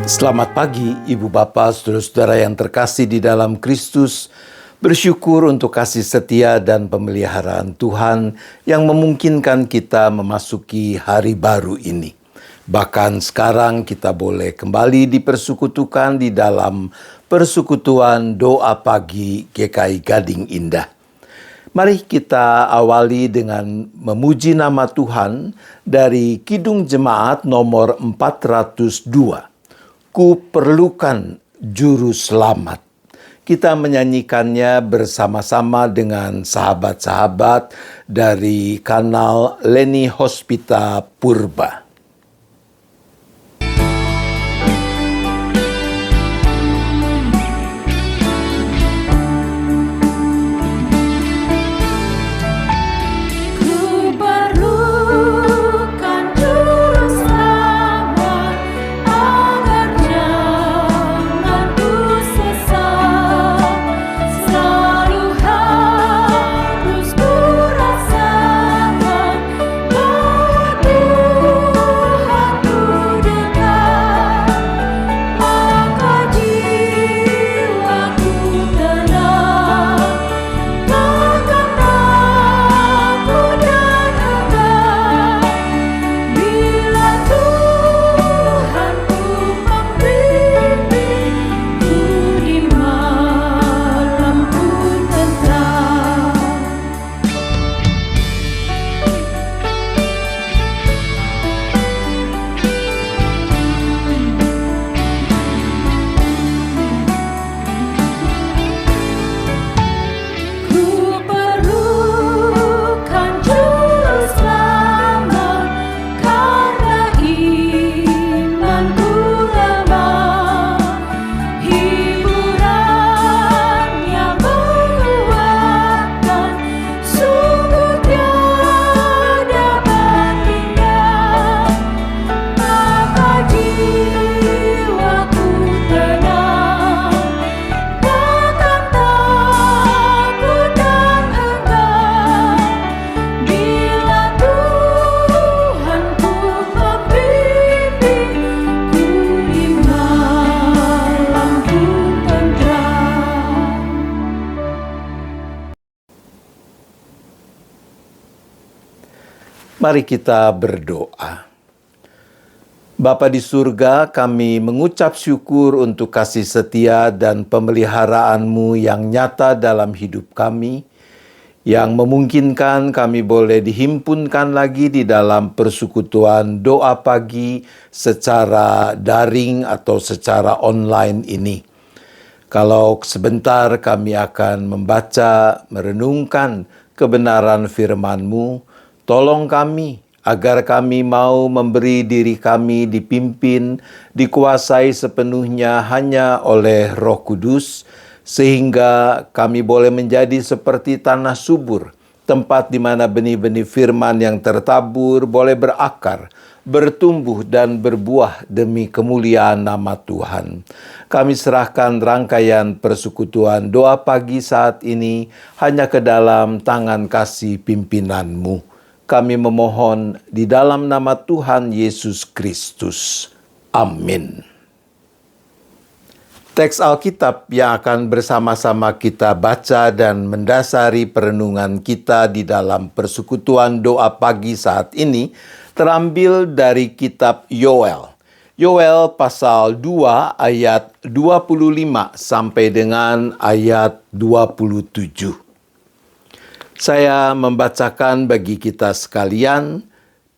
Selamat pagi, Ibu Bapa, saudara-saudara yang terkasih di dalam Kristus. Bersyukur untuk kasih setia dan pemeliharaan Tuhan yang memungkinkan kita memasuki hari baru ini. Bahkan sekarang kita boleh kembali dipersekutukan di dalam persekutuan doa pagi GKI Gading Indah. Mari kita awali dengan memuji nama Tuhan dari Kidung Jemaat nomor 402. Ku perlukan juru selamat. Kita menyanyikannya bersama-sama dengan sahabat-sahabat dari kanal Leni Hospita Purba. Mari kita berdoa. Bapa di surga, kami mengucap syukur untuk kasih setia dan pemeliharaan-Mu yang nyata dalam hidup kami, yang memungkinkan kami boleh dihimpunkan lagi di dalam persekutuan doa pagi secara daring atau secara online ini. Kalau sebentar kami akan membaca, merenungkan kebenaran firman-Mu, tolong kami agar kami mau memberi diri kami dipimpin, dikuasai sepenuhnya hanya oleh Roh Kudus, sehingga kami boleh menjadi seperti tanah subur, tempat di mana benih-benih firman yang tertabur boleh berakar, bertumbuh dan berbuah demi kemuliaan nama Tuhan. Kami serahkan rangkaian persekutuan doa pagi saat ini hanya ke dalam tangan kasih pimpinan-Mu. Kami memohon di dalam nama Tuhan Yesus Kristus. Amin. Teks Alkitab yang akan bersama-sama kita baca dan mendasari perenungan kita di dalam persekutuan doa pagi saat ini terambil dari kitab Yoel. Yoel pasal 2 ayat 25 sampai dengan ayat 27. Saya membacakan bagi kita sekalian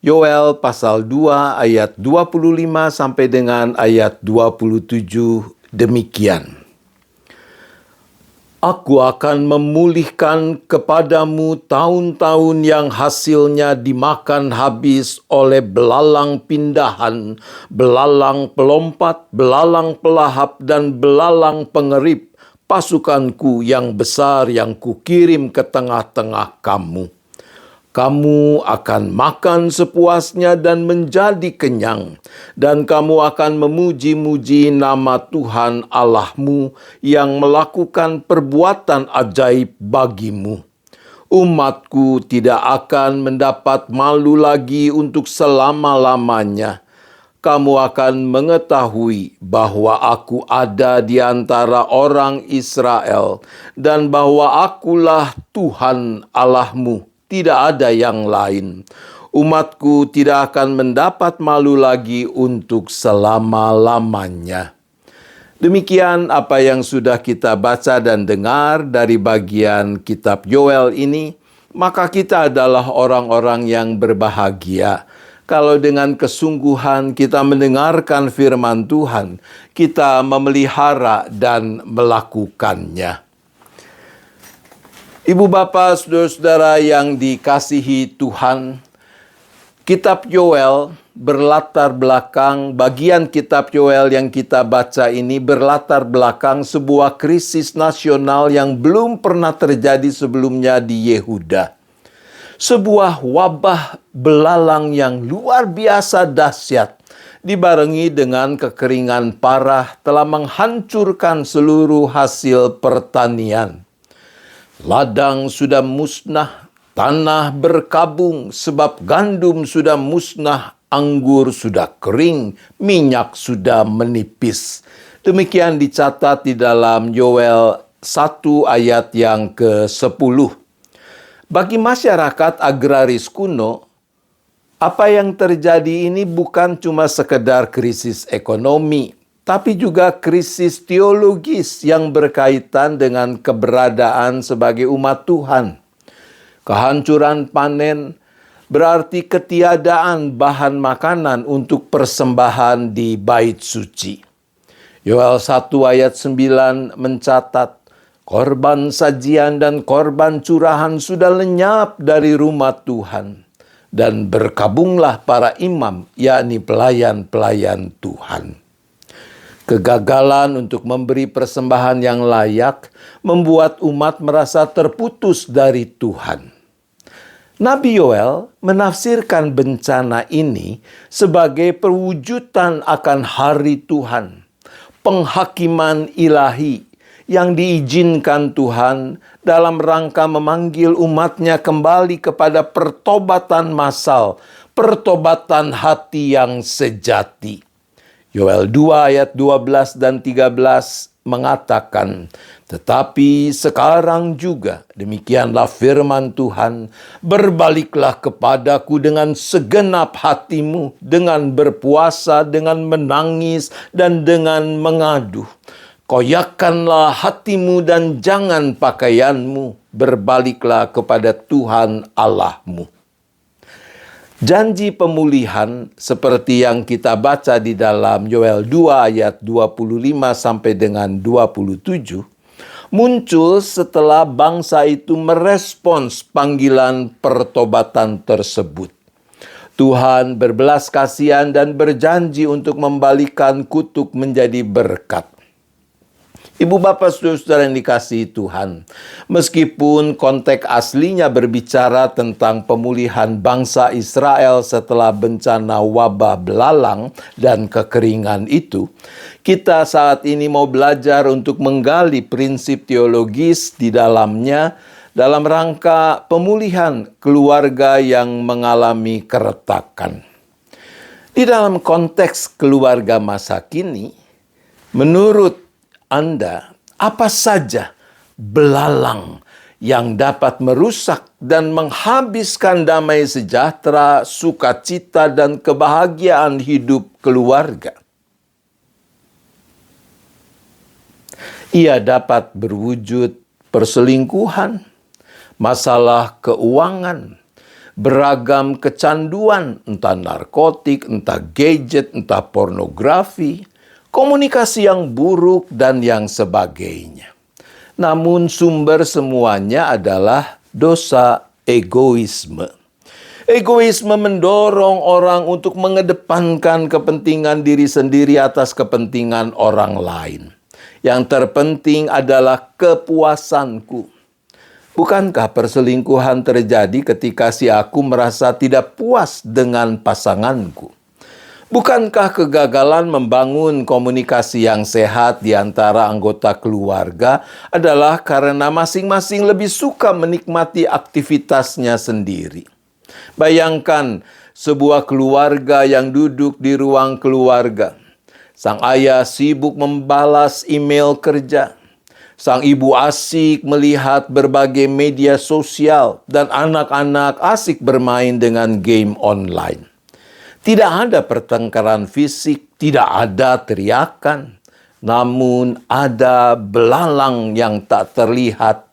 Yoel pasal 2 ayat 25 sampai dengan ayat 27 demikian. Aku akan memulihkan kepadamu tahun-tahun yang hasilnya dimakan habis oleh belalang pindahan, belalang pelompat, belalang pelahap, dan belalang pengerip, pasukanku yang besar yang kukirim ke tengah-tengah kamu. Kamu akan makan sepuasnya dan menjadi kenyang, dan kamu akan memuji-muji nama Tuhan Allahmu yang melakukan perbuatan ajaib bagimu. Umatku tidak akan mendapat malu lagi untuk selama-lamanya. kamu akan mengetahui bahwa aku ada di antara orang Israel dan bahwa akulah Tuhan Allahmu, tidak ada yang lain. Umatku tidak akan mendapat malu lagi untuk selama-lamanya. Demikian apa yang sudah kita baca dan dengar dari bagian kitab Yoel ini, maka kita adalah orang-orang yang berbahagia. Kalau dengan kesungguhan kita mendengarkan firman Tuhan, kita memelihara dan melakukannya. Ibu bapa, saudara-saudara yang dikasihi Tuhan, kitab Yoel berlatar belakang, bagian kitab Yoel yang kita baca ini berlatar belakang sebuah krisis nasional yang belum pernah terjadi sebelumnya di Yehuda. Sebuah wabah belalang yang luar biasa dahsyat, dibarengi dengan kekeringan parah, telah menghancurkan seluruh hasil pertanian. Ladang sudah musnah, tanah berkabung sebab gandum sudah musnah, anggur sudah kering, minyak sudah menipis. Demikian dicatat di dalam Yoel 1 ayat yang ke-10. Bagi masyarakat agraris kuno, apa yang terjadi ini bukan cuma sekedar krisis ekonomi, tapi juga krisis teologis yang berkaitan dengan keberadaan sebagai umat Tuhan. Kehancuran panen berarti ketiadaan bahan makanan untuk persembahan di bait suci. Yoel 1 ayat 9 mencatat, korban sajian dan korban curahan sudah lenyap dari rumah Tuhan, dan berkabunglah para imam, yakni pelayan-pelayan Tuhan. Kegagalan untuk memberi persembahan yang layak membuat umat merasa terputus dari Tuhan. Nabi Yoel menafsirkan bencana ini sebagai perwujudan akan hari Tuhan, penghakiman ilahi yang diizinkan Tuhan dalam rangka memanggil umatnya kembali kepada pertobatan massal, pertobatan hati yang sejati. Yoel 2 ayat 12 dan 13 mengatakan, tetapi sekarang juga, demikianlah firman Tuhan, berbaliklah kepadaku dengan segenap hatimu, dengan berpuasa, dengan menangis, dan dengan mengadu. Koyakkanlah hatimu dan jangan pakaianmu, berbaliklah kepada Tuhan Allahmu. Janji pemulihan seperti yang kita baca di dalam Yoel 2 ayat 25 sampai dengan 27 muncul setelah bangsa itu merespons panggilan pertobatan tersebut. Tuhan berbelas kasihan dan berjanji untuk membalikan kutuk menjadi berkat. Ibu bapak saudara-saudara yang dikasihi Tuhan, meskipun konteks aslinya berbicara tentang pemulihan bangsa Israel setelah bencana wabah belalang dan kekeringan itu, kita saat ini mau belajar untuk menggali prinsip teologis di dalamnya dalam rangka pemulihan keluarga yang mengalami keretakan. Di dalam konteks keluarga masa kini, menurut Anda, apa saja belalang yang dapat merusak dan menghabiskan damai sejahtera, sukacita, dan kebahagiaan hidup keluarga? Ia dapat berwujud perselingkuhan, masalah keuangan, beragam kecanduan, entah narkotik, entah gadget, entah pornografi, komunikasi yang buruk, dan yang sebagainya. Namun sumber semuanya adalah dosa egoisme. Egoisme mendorong orang untuk mengedepankan kepentingan diri sendiri atas kepentingan orang lain. Yang terpenting adalah kepuasanku. Bukankah perselingkuhan terjadi ketika si aku merasa tidak puas dengan pasanganku? Bukankah kegagalan membangun komunikasi yang sehat di antara anggota keluarga adalah karena masing-masing lebih suka menikmati aktivitasnya sendiri? Bayangkan sebuah keluarga yang duduk di ruang keluarga. Sang ayah sibuk membalas email kerja. Sang ibu asik melihat berbagai media sosial dan anak-anak asik bermain dengan game online. Tidak ada pertengkaran fisik, tidak ada teriakan, namun ada belalang yang tak terlihat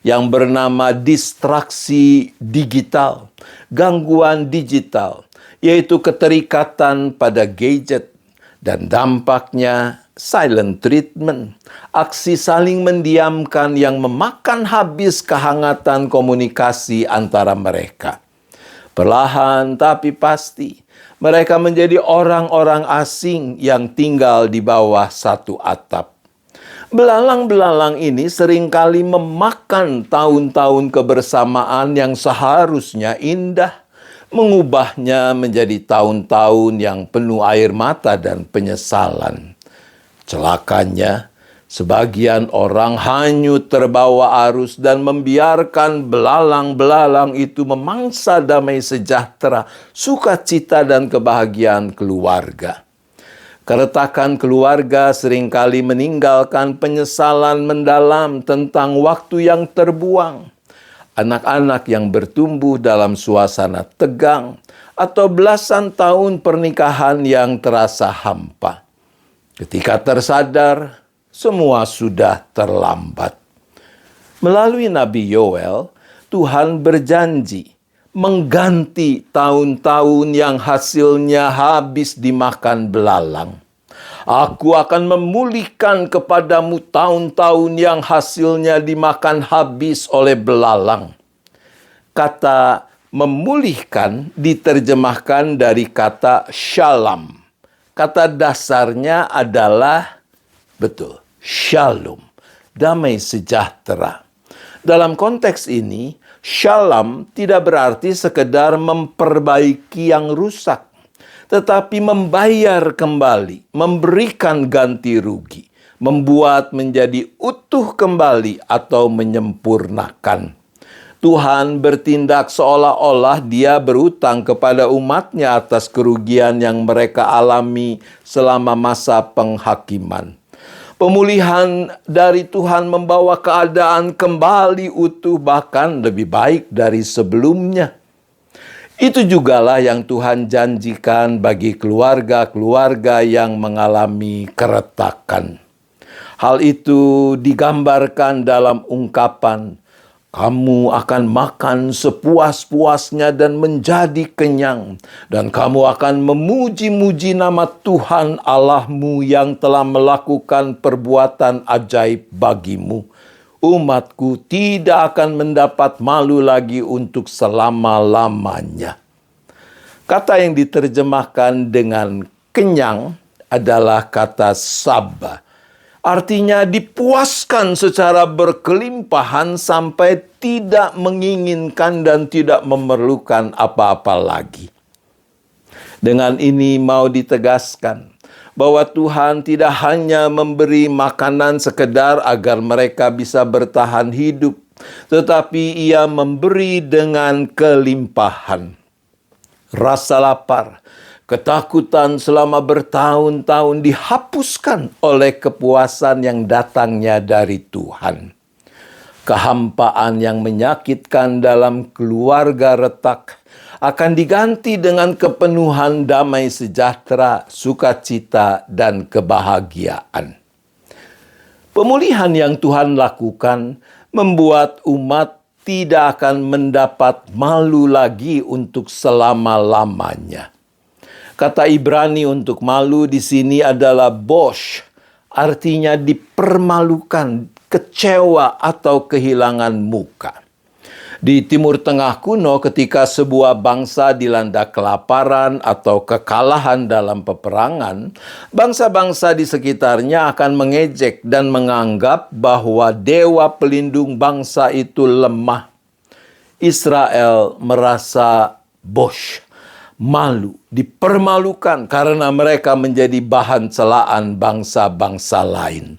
yang bernama distraksi digital, gangguan digital, yaitu keterikatan pada gadget dan dampaknya silent treatment, aksi saling mendiamkan yang memakan habis kehangatan komunikasi antara mereka. Perlahan tapi pasti, mereka menjadi orang-orang asing yang tinggal di bawah satu atap. Belalang-belalang ini seringkali memakan tahun-tahun kebersamaan yang seharusnya indah, mengubahnya menjadi tahun-tahun yang penuh air mata dan penyesalan. Celakanya, sebagian orang hanyut terbawa arus dan membiarkan belalang-belalang itu memangsa damai sejahtera, sukacita dan kebahagiaan keluarga. Keretakan keluarga seringkali meninggalkan penyesalan mendalam tentang waktu yang terbuang. Anak-anak yang bertumbuh dalam suasana tegang atau belasan tahun pernikahan yang terasa hampa. Ketika tersadar, semua sudah terlambat. Melalui Nabi Yoel, Tuhan berjanji mengganti tahun-tahun yang hasilnya habis dimakan belalang. Aku akan memulihkan kepadamu tahun-tahun yang hasilnya dimakan habis oleh belalang. Kata memulihkan diterjemahkan dari kata shalom. Kata dasarnya adalah, betul, shalom, damai sejahtera. Dalam konteks ini, shalom tidak berarti sekedar memperbaiki yang rusak, tetapi membayar kembali, memberikan ganti rugi, membuat menjadi utuh kembali atau menyempurnakan. Tuhan bertindak seolah-olah Dia berutang kepada umatnya atas kerugian yang mereka alami selama masa penghakiman. Pemulihan dari Tuhan membawa keadaan kembali utuh, bahkan lebih baik dari sebelumnya. Itu jugalah yang Tuhan janjikan bagi keluarga-keluarga yang mengalami keretakan. Hal itu digambarkan dalam ungkapan, kamu akan makan sepuas-puasnya dan menjadi kenyang. Dan kamu akan memuji-muji nama Tuhan Allahmu yang telah melakukan perbuatan ajaib bagimu. Umatku tidak akan mendapat malu lagi untuk selama-lamanya. Kata yang diterjemahkan dengan kenyang adalah kata sabah. Artinya dipuaskan secara berkelimpahan sampai tidak menginginkan dan tidak memerlukan apa-apa lagi. Dengan ini mau ditegaskan bahwa Tuhan tidak hanya memberi makanan sekedar agar mereka bisa bertahan hidup, tetapi Ia memberi dengan kelimpahan. Rasa lapar, ketakutan selama bertahun-tahun dihapuskan oleh kepuasan yang datangnya dari Tuhan. Kehampaan yang menyakitkan dalam keluarga retak akan diganti dengan kepenuhan damai sejahtera, sukacita, dan kebahagiaan. Pemulihan yang Tuhan lakukan membuat umat tidak akan mendapat malu lagi untuk selama-lamanya. Kata Ibrani untuk malu di sini adalah bosh, artinya dipermalukan, kecewa atau kehilangan muka. Di Timur Tengah kuno, ketika sebuah bangsa dilanda kelaparan atau kekalahan dalam peperangan, bangsa-bangsa di sekitarnya akan mengejek dan menganggap bahwa dewa pelindung bangsa itu lemah. Israel merasa bosh, malu, dipermalukan karena mereka menjadi bahan celaan bangsa-bangsa lain.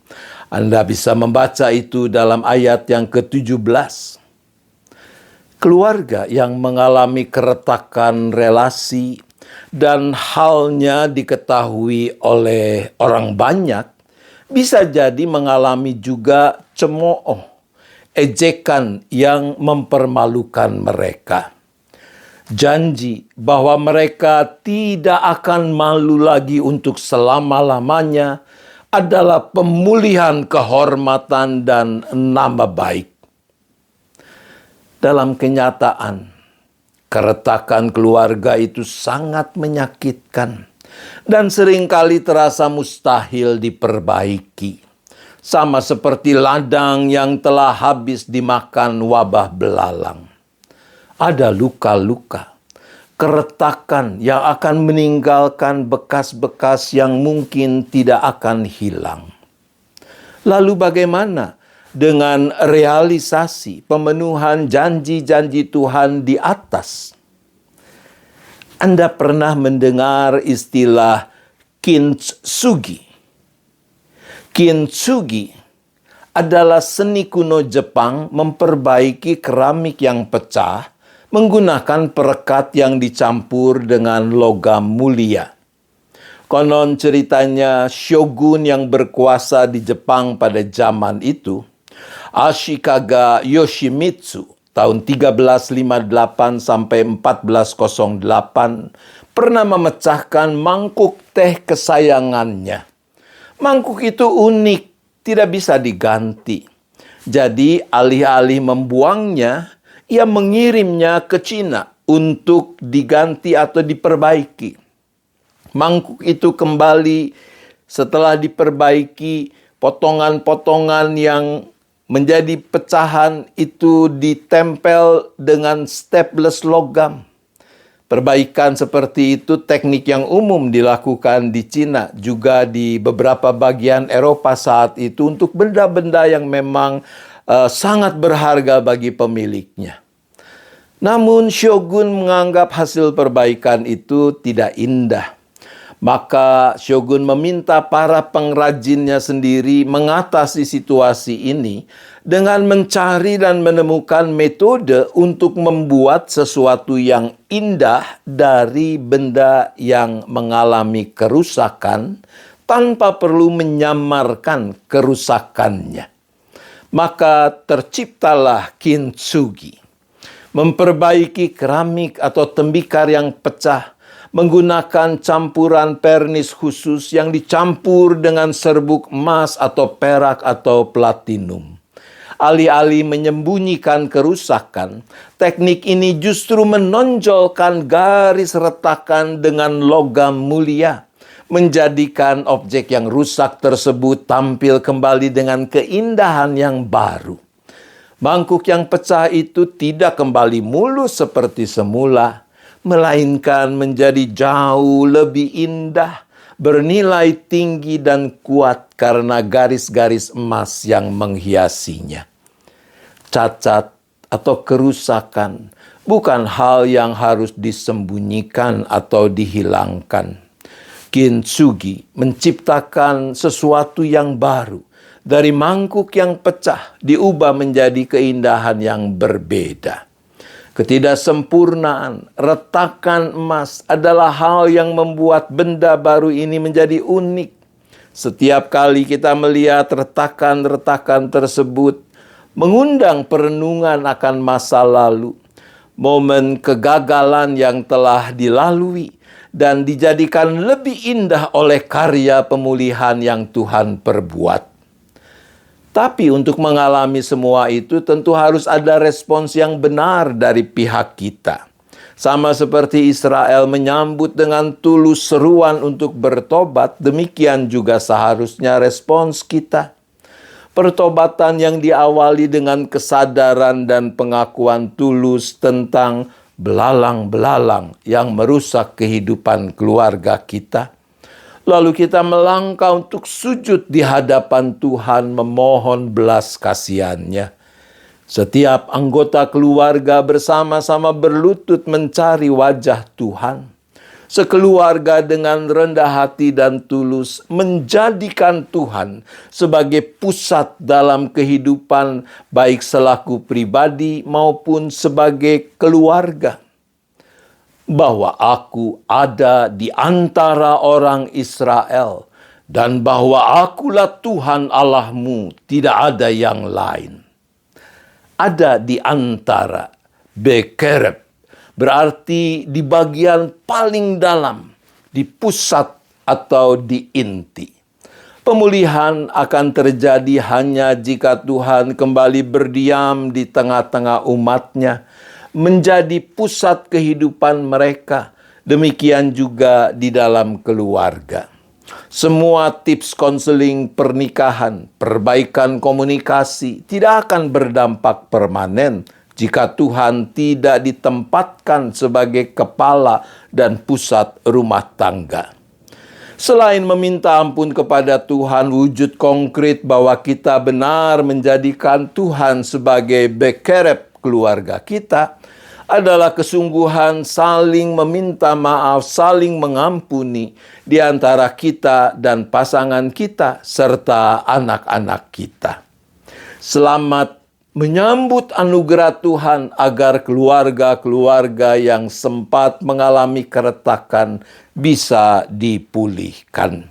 Anda bisa membaca itu dalam ayat yang ke-17. Keluarga yang mengalami keretakan relasi dan halnya diketahui oleh orang banyak bisa jadi mengalami juga cemooh, ejekan yang mempermalukan mereka. Janji bahwa mereka tidak akan malu lagi untuk selama-lamanya adalah pemulihan kehormatan dan nama baik. Dalam kenyataan, keretakan keluarga itu sangat menyakitkan dan seringkali terasa mustahil diperbaiki. Sama seperti ladang yang telah habis dimakan wabah belalang. Ada luka-luka, keretakan yang akan meninggalkan bekas-bekas yang mungkin tidak akan hilang. Lalu bagaimana dengan realisasi pemenuhan janji-janji Tuhan di atas? Anda pernah mendengar istilah kintsugi? Kintsugi adalah seni kuno Jepang memperbaiki keramik yang pecah menggunakan perekat yang dicampur dengan logam mulia. Konon ceritanya shogun yang berkuasa di Jepang pada zaman itu, Ashikaga Yoshimitsu, tahun 1358 sampai 1408, pernah memecahkan mangkuk teh kesayangannya. Mangkuk itu unik, tidak bisa diganti. Jadi alih-alih membuangnya, ia mengirimnya ke Cina untuk diganti atau diperbaiki. Mangkuk itu kembali setelah diperbaiki, potongan-potongan yang menjadi pecahan itu ditempel dengan staples logam. Perbaikan seperti itu teknik yang umum dilakukan di Cina, juga di beberapa bagian Eropa saat itu untuk benda-benda yang memang sangat berharga bagi pemiliknya. Namun shogun menganggap hasil perbaikan itu tidak indah. Maka shogun meminta para pengrajinnya sendiri mengatasi situasi ini dengan mencari dan menemukan metode untuk membuat sesuatu yang indah dari benda yang mengalami kerusakan tanpa perlu menyamarkan kerusakannya. Maka terciptalah kintsugi, memperbaiki keramik atau tembikar yang pecah menggunakan campuran pernis khusus yang dicampur dengan serbuk emas atau perak atau platinum. Alih-alih menyembunyikan kerusakan, teknik ini justru menonjolkan garis retakan dengan logam mulia, menjadikan objek yang rusak tersebut tampil kembali dengan keindahan yang baru. Mangkuk yang pecah itu tidak kembali mulus seperti semula, melainkan menjadi jauh lebih indah, bernilai tinggi dan kuat karena garis-garis emas yang menghiasinya. Cacat atau kerusakan bukan hal yang harus disembunyikan atau dihilangkan. Kintsugi menciptakan sesuatu yang baru. Dari mangkuk yang pecah diubah menjadi keindahan yang berbeda. Ketidaksempurnaan, retakan emas adalah hal yang membuat benda baru ini menjadi unik. Setiap kali kita melihat retakan-retakan tersebut, mengundang perenungan akan masa lalu, momen kegagalan yang telah dilalui, dan dijadikan lebih indah oleh karya pemulihan yang Tuhan perbuat. Tapi untuk mengalami semua itu tentu harus ada respons yang benar dari pihak kita. Sama seperti Israel menyambut dengan tulus seruan untuk bertobat, demikian juga seharusnya respons kita. Pertobatan yang diawali dengan kesadaran dan pengakuan tulus tentang belalang-belalang yang merusak kehidupan keluarga kita. Lalu kita melangkah untuk sujud di hadapan Tuhan memohon belas kasihan-Nya. Setiap anggota keluarga bersama-sama berlutut mencari wajah Tuhan. sekeluarga dengan rendah hati dan tulus menjadikan Tuhan sebagai pusat dalam kehidupan baik selaku pribadi maupun sebagai keluarga. Bahwa aku ada di antara orang Israel dan bahwa akulah Tuhan Allahmu, tidak ada yang lain. Ada di antara, bekerep, berarti di bagian paling dalam, di pusat atau di inti. Pemulihan akan terjadi hanya jika Tuhan kembali berdiam di tengah-tengah umatnya, menjadi pusat kehidupan mereka. Demikian juga di dalam keluarga. Semua tips konseling pernikahan, perbaikan komunikasi tidak akan berdampak permanen jika Tuhan tidak ditempatkan sebagai kepala dan pusat rumah tangga. Selain meminta ampun kepada Tuhan, wujud konkret bahwa kita benar menjadikan Tuhan sebagai bekerep keluarga kita adalah kesungguhan saling meminta maaf, saling mengampuni di antara kita dan pasangan kita serta anak-anak kita. Selamat menyambut anugerah Tuhan agar keluarga-keluarga yang sempat mengalami keretakan bisa dipulihkan.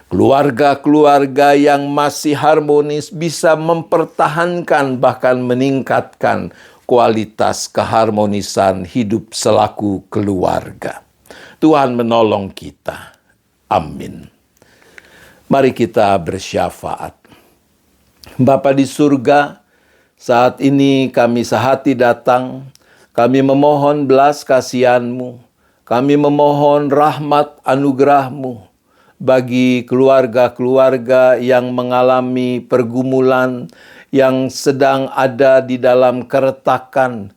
Keluarga-keluarga yang masih harmonis bisa mempertahankan bahkan meningkatkan kualitas keharmonisan hidup selaku keluarga. Tuhan menolong kita. Amin. Mari kita bersyafaat. Bapa di surga, saat ini kami sehati datang, kami memohon belas kasihan-Mu, kami memohon rahmat anugerah-Mu bagi keluarga-keluarga yang mengalami pergumulan, yang sedang ada di dalam keretakan,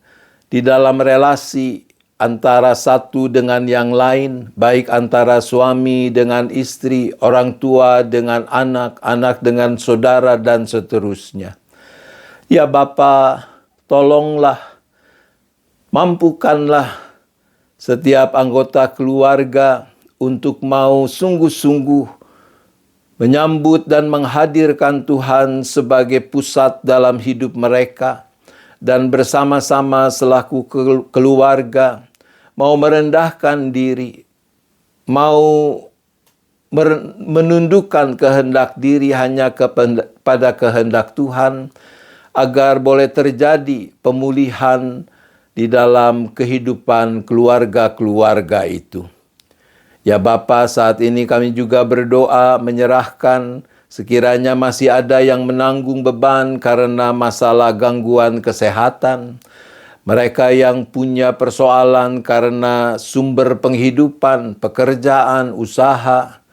di dalam relasi antara satu dengan yang lain, baik antara suami dengan istri, orang tua dengan anak, anak dengan saudara, dan seterusnya. Ya Bapa, tolonglah, mampukanlah setiap anggota keluarga untuk mau sungguh-sungguh menyambut dan menghadirkan Tuhan sebagai pusat dalam hidup mereka, dan bersama-sama selaku keluarga mau merendahkan diri, mau menundukkan kehendak diri hanya kepada kehendak Tuhan, agar boleh terjadi pemulihan di dalam kehidupan keluarga-keluarga itu. Ya Bapa, saat ini kami juga berdoa menyerahkan sekiranya masih ada yang menanggung beban karena masalah gangguan kesehatan, mereka yang punya persoalan karena sumber penghidupan, pekerjaan, usaha,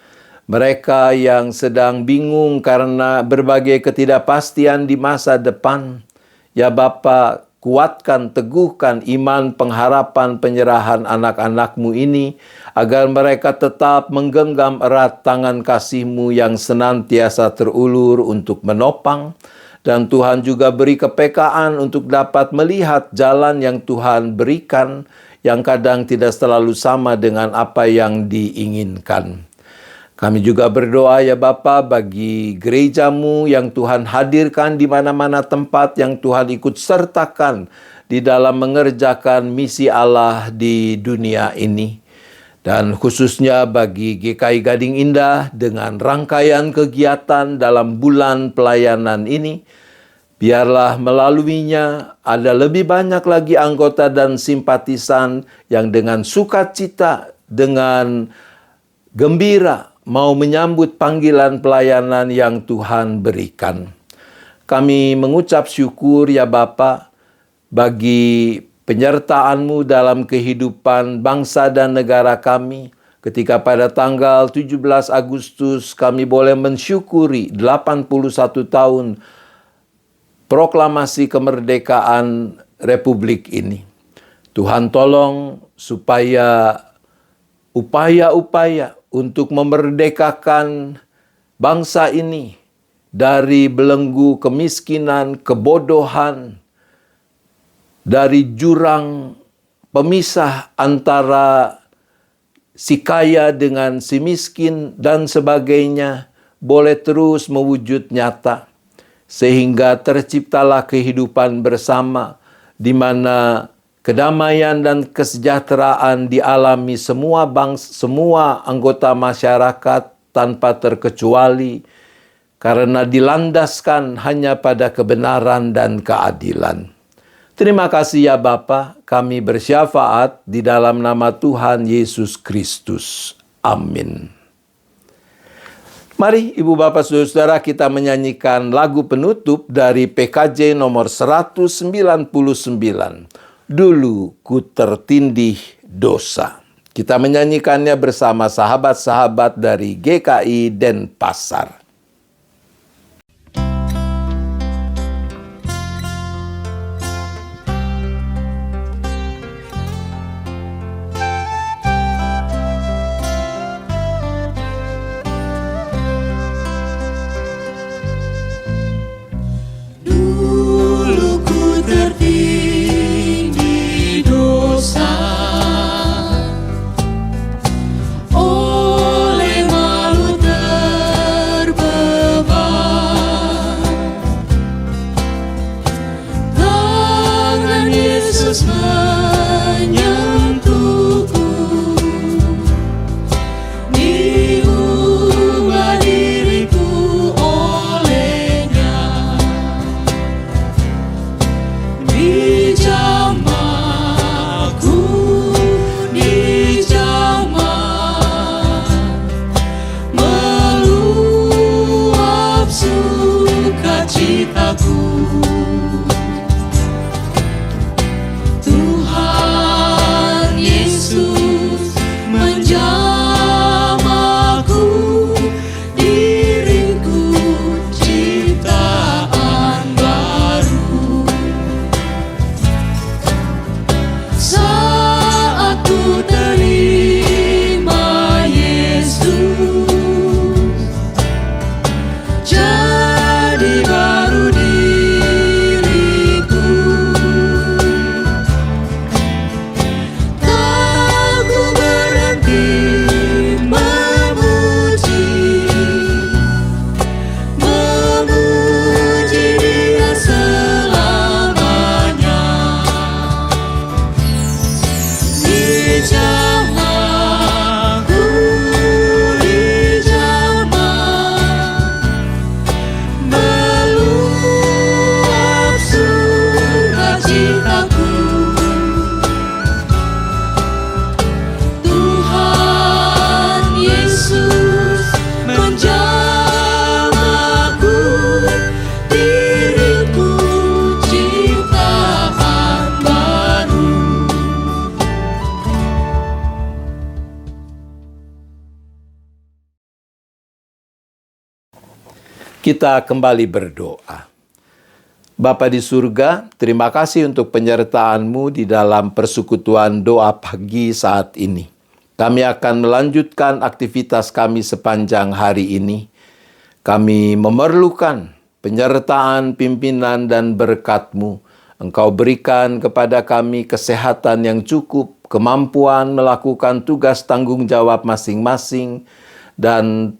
mereka yang sedang bingung karena berbagai ketidakpastian di masa depan. Ya Bapa, kuatkan, teguhkan iman, pengharapan, penyerahan anak-anak-Mu ini, agar mereka tetap menggenggam erat tangan kasih-Mu yang senantiasa terulur untuk menopang. Dan Tuhan juga beri kepekaan untuk dapat melihat jalan yang Tuhan berikan, yang kadang tidak selalu sama dengan apa yang diinginkan. Kami juga berdoa ya Bapa bagi gereja-Mu yang Tuhan hadirkan di mana-mana tempat, yang Tuhan ikut sertakan di dalam mengerjakan misi Allah di dunia ini. Dan khususnya bagi GKI Gading Indah dengan rangkaian kegiatan dalam bulan pelayanan ini, biarlah melaluinya ada lebih banyak lagi anggota dan simpatisan yang dengan sukacita, dengan gembira mau menyambut panggilan pelayanan yang Tuhan berikan. Kami mengucap syukur ya Bapa bagi penyertaan-Mu dalam kehidupan bangsa dan negara kami, ketika pada tanggal 17 Agustus kami boleh mensyukuri 81 tahun proklamasi kemerdekaan Republik ini. Tuhan tolong supaya upaya-upaya untuk memerdekakan bangsa ini dari belenggu kemiskinan, kebodohan, dari jurang pemisah antara si kaya dengan si miskin, dan sebagainya boleh terus mewujud nyata. Sehingga terciptalah kehidupan bersama, di mana kedamaian dan kesejahteraan dialami semua anggota masyarakat tanpa terkecuali, karena dilandaskan hanya pada kebenaran dan keadilan. Terima kasih ya Bapa, kami bersyafaat di dalam nama Tuhan Yesus Kristus. Amin. Mari Ibu Bapak Saudara kita menyanyikan lagu penutup dari PKJ nomor 199. Dulu ku tertindih dosa. Kita menyanyikannya bersama sahabat-sahabat dari GKI Denpasar. Kita kembali berdoa. Bapa di surga, terima kasih untuk penyertaan-Mu di dalam persekutuan doa pagi saat ini. Kami akan melanjutkan aktivitas kami sepanjang hari ini. Kami memerlukan penyertaan, pimpinan, dan berkat-Mu. Engkau berikan kepada kami kesehatan yang cukup, kemampuan melakukan tugas tanggung jawab masing-masing, dan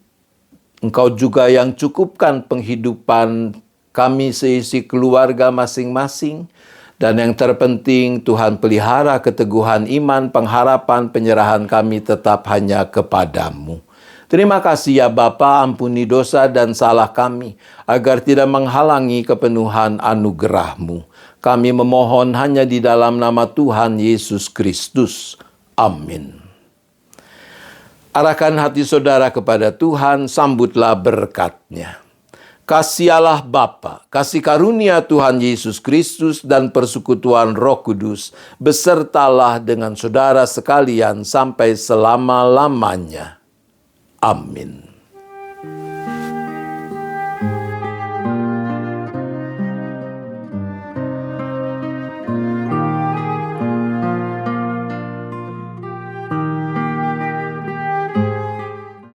Engkau juga yang cukupkan penghidupan kami seisi keluarga masing-masing. Dan yang terpenting, Tuhan pelihara keteguhan iman, pengharapan, penyerahan kami tetap hanya kepadamu. Terima kasih ya Bapa, ampuni dosa dan salah kami, agar tidak menghalangi kepenuhan anugerah-Mu. Kami memohon hanya di dalam nama Tuhan Yesus Kristus. Amin. Arahkan hati saudara kepada Tuhan, sambutlah berkat-Nya. Kasih Allah Bapa, kasih karunia Tuhan Yesus Kristus, dan persekutuan Roh Kudus besertalah dengan saudara sekalian sampai selama-lamanya. Amin.